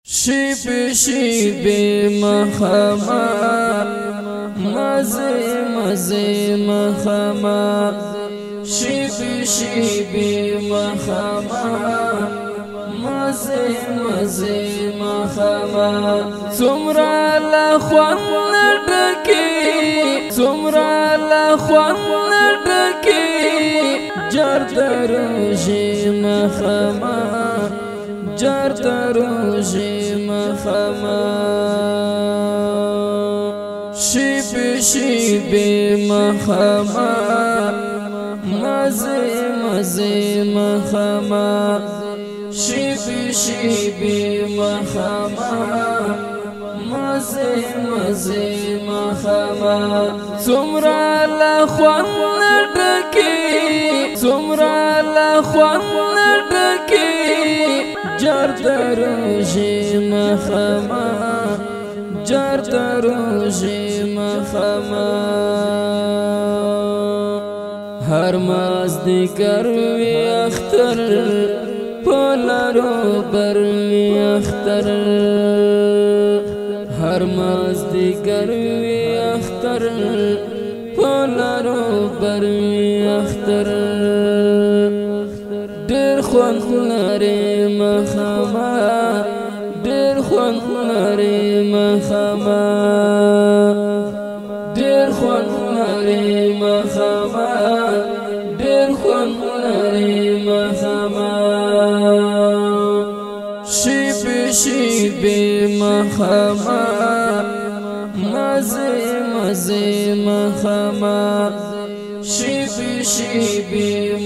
شیب شیب مخمر مزه مزه مخمر شیب شیب مخمر مزه مزه مخمر څومره لخوان ډکي څومره لخوان ډکي جر دروژې مخمر جر دروژې مخمر شیب شیب مخمر مزه مزه مخمر شیب شیب مخمر مزه مزه مخمر څومره لخوان ډکي څومره لخوان ډکي جر دروژې مخمر جر دروژې مخمر هر مازدیګر وی اختر پلارو بر وی اختر هر مازدیګر وی اختر پلارو بر وی اختر ډېر خوند لري مخمر ډېر خوند لري مخمر ډېر خوند لري مخمر ډېر خوند لري مخمر شیب شیب مخمر مزه مزه مخمر شیب شیب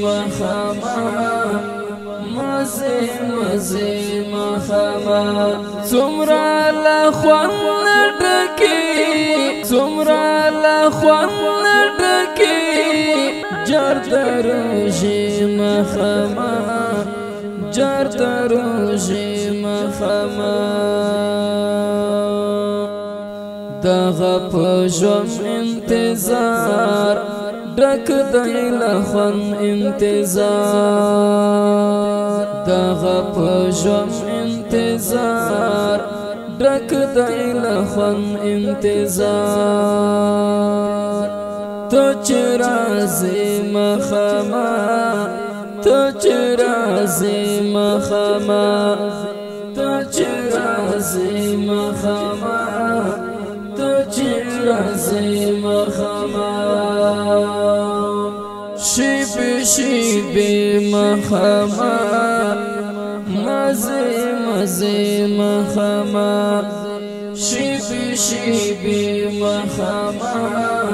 مخمر مزه مزه مخمر څومره لخوان ډکي څومره لخوان ډکي جر دروژې مخمر جر دروژې مخمر دغه په ژوند انتظار ډک دی لخوان انتظار دغه په ژوند انتظار ډک دی لخوان انتظار ته چې راځې مخمر ته چې راځې مخمر ته چې راځې مخمر ته چې راځې مخمر شیب شیب مخمر مزه مزه مخمر شیب شیب مخمر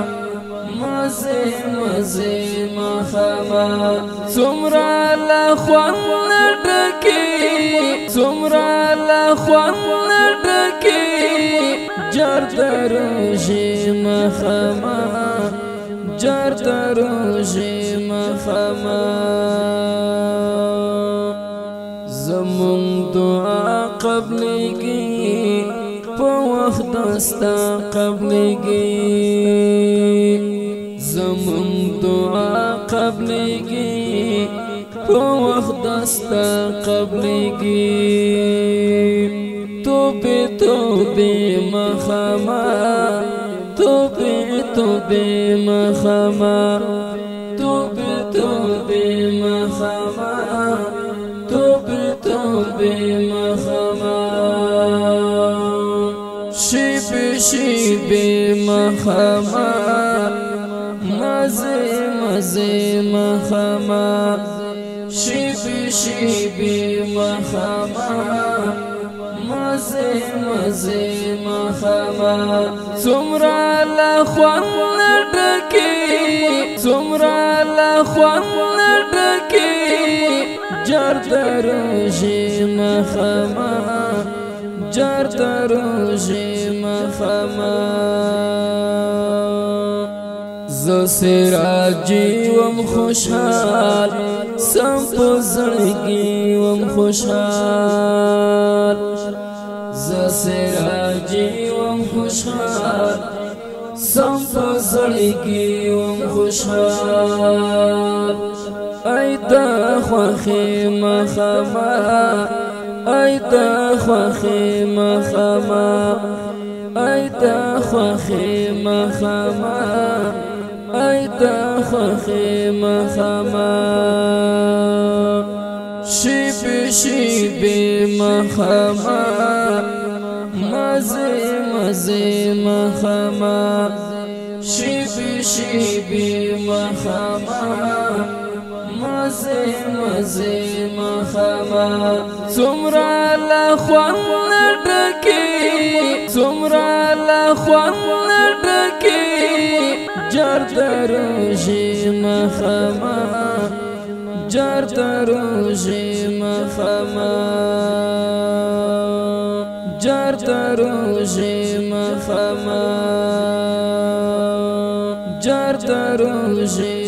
مزه مزه مخمر څومره لخوان ډکي څومره لخوان ډکي جر دروژې مخمر جر دروژې مخمر زمون دعا قبلېږي په وخت دستا قبلېږي زمون دعا قبلېږي په وخت دستا قبلېږي توبې توبې مخمر توبې توبې مخمر توبې توبې مخمر توبې توبې مخمر شیب شیب مخمر مزه مزه مخمر شیب شیب مخمر مزه مزه مخمر څومره لخوان ډکي څومره لخوان ډکي جر دروژې مخمر جر دروژې مخمر ز سراجي وم خوشحال سم په زړګي وم خوشحال ز سراجي وم خوشحال سم په زړګي وم خوشحال ای د خوښې مخمر ايتا خوخي مخما ايتا خوخي مخما ايتا خوخي مخما شيبي شيبي مخما مزي مزي مخما شيبي شيبي مخما مزي مزي مخما سمرا لخوان ډکی سمرا لخوان ډکی جردروشي مخما جردروشي مخما جردروشي مخما جردروشي